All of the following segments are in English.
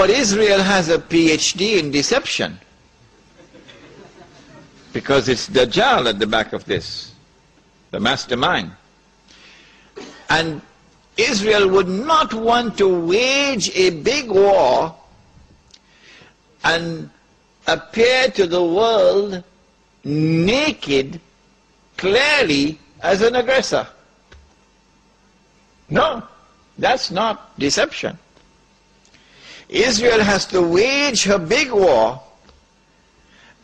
But Israel has a PhD in deception, because it's Dajjal at the back of this, the mastermind. And Israel would not want to wage a big war and appear to the world naked, clearly, as an aggressor. No, that's not deception. Israel has to wage her big war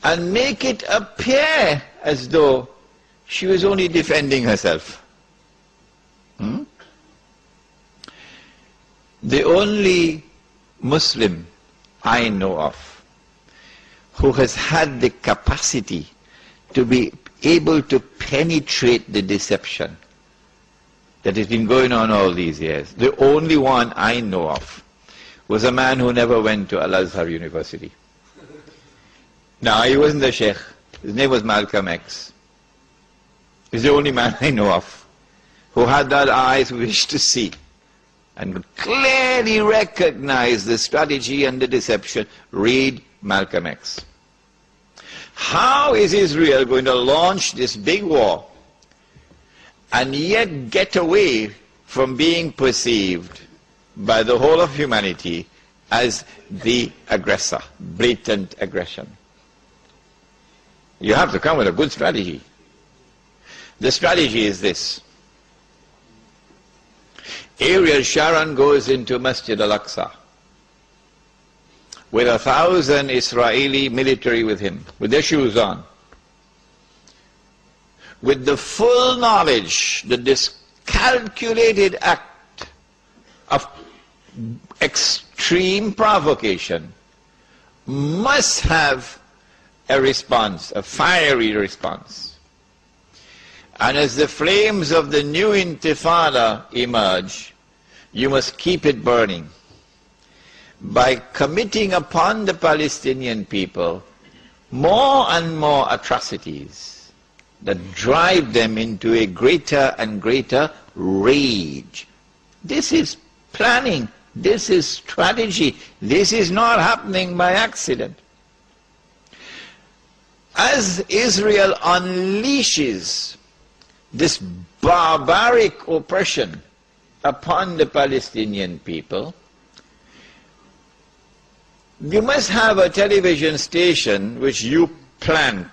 and make it appear as though she was only defending herself. The only Muslim I know of who has had the capacity to be able to penetrate the deception that has been going on all these years, the only one I know of, was a man who never went to Al-Azhar University. Now, he wasn't a shekh. His name was Malcolm X. He's the only man I know of who had that eyes wish to see and could clearly recognize the strategy and the deception. Read Malcolm X. How is Israel going to launch this big war and yet get away from being perceived by the whole of humanity as the aggressor, blatant aggression? You have to come with a good strategy. The strategy is this. Ariel Sharon goes into Masjid al-Aqsa with 1,000 Israeli military with him, with their shoes on, with the full knowledge that this calculated act of extreme provocation must have a response, a fiery response. And as the flames of the new intifada emerge, you must keep it burning by committing upon the Palestinian people more and more atrocities that drive them into a greater and greater rage. This is planning, this is strategy, this is not happening by accident. As Israel unleashes this barbaric oppression upon the Palestinian people, you must have a television station which you plant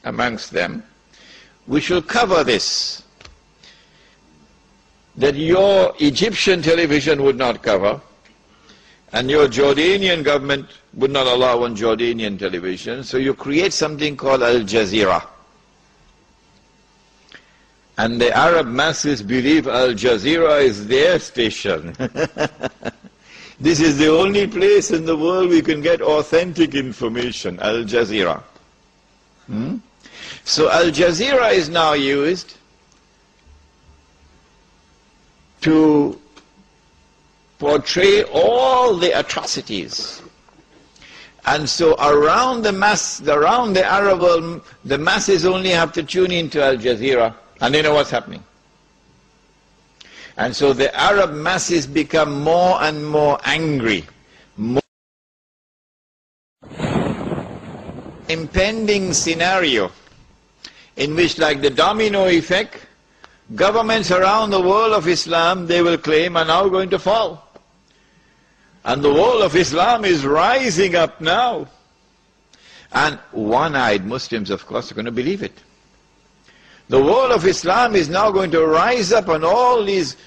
amongst them, which will cover this, that your Egyptian television would not cover, and your Jordanian government would not allow on Jordanian television, so you create something called Aljazeera. And the Arab masses believe Aljazeera is their station. This is the only place in the world we can get authentic information, Al Jazeera. So Al Jazeera is now used to portray all the atrocities. And so around the Arab world, the masses only have to tune into Al Jazeera and they know what's happening. And so the Arab masses become more and more angry. More impending scenario in which, like the domino effect, governments around the world of Islam, they will claim, are now going to fall. And the world of Islam is rising up now. And one-eyed Muslims, of course, are going to believe it. The world of Islam is now going to rise up and all these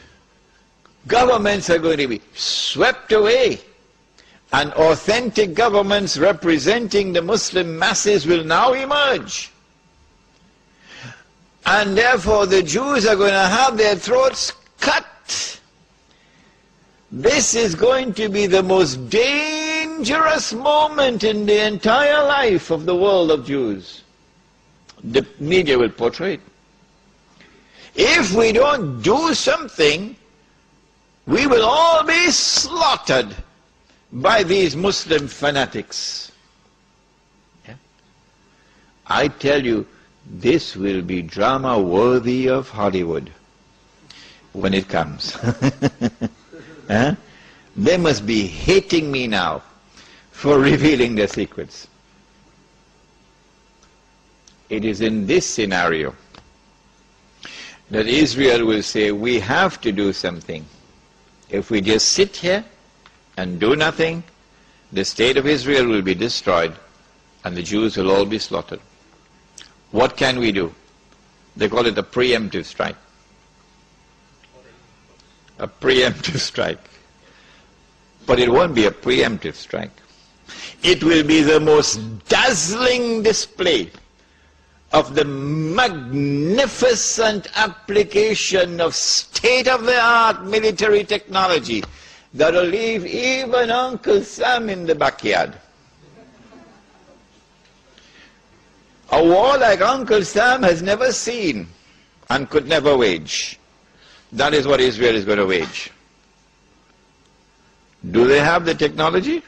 governments are going to be swept away. And authentic governments representing the Muslim masses will now emerge. And therefore the Jews are going to have their throats cut. This is going to be the most dangerous moment in the entire life of the world of Jews. The media will portray it. If we don't do something, we will all be slaughtered by these Muslim fanatics. Yeah? I tell you, this will be drama worthy of Hollywood when it comes. They must be hating me now for revealing their secrets. It is in this scenario that Israel will say, we have to do something. If we just sit here and do nothing, the state of Israel will be destroyed and the Jews will all be slaughtered. What can we do? They call it a preemptive strike. A preemptive strike. But it won't be a preemptive strike. It will be the most dazzling display of the magnificent application of state-of-the-art military technology that will leave even Uncle Sam in the backyard. A war like Uncle Sam has never seen and could never wage. That is what Israel is going to wage. Do they have the technology?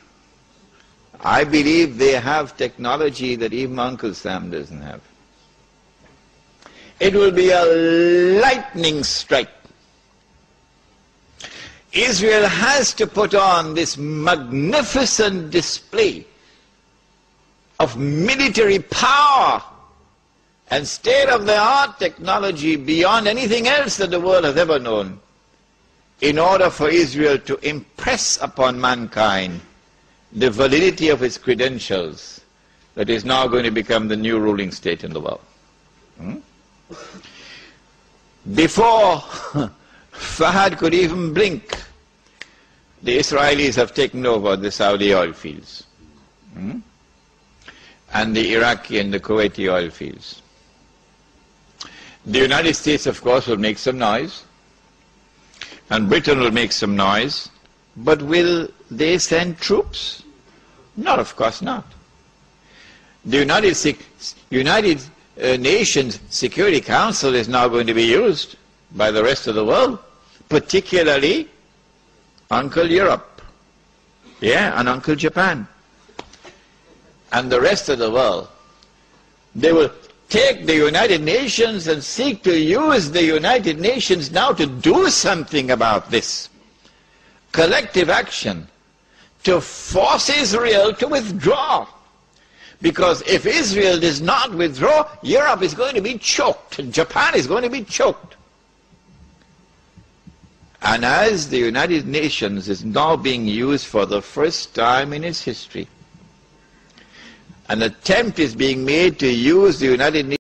I believe they have technology that even Uncle Sam doesn't have. It will be a lightning strike. Israel has to put on this magnificent display of military power and state-of-the-art technology beyond anything else that the world has ever known, in order for Israel to impress upon mankind the validity of its credentials that is now going to become the new ruling state in the world. Before Fahad could even blink, the Israelis have taken over the Saudi oil fields and the Iraqi and the Kuwaiti oil fields. The United States, of course, will make some noise, and Britain will make some noise, but will they send troops? No, of course not. The United Nations Security Council is now going to be used by the rest of the world, particularly Uncle Europe, and Uncle Japan, and the rest of the world. They will take the United Nations and seek to use the United Nations now to do something about this. Collective action to force Israel to withdraw. Because if Israel does not withdraw, Europe is going to be choked, and Japan is going to be choked. And as the United Nations is now being used for the first time in its history, an attempt is being made to use the United Nations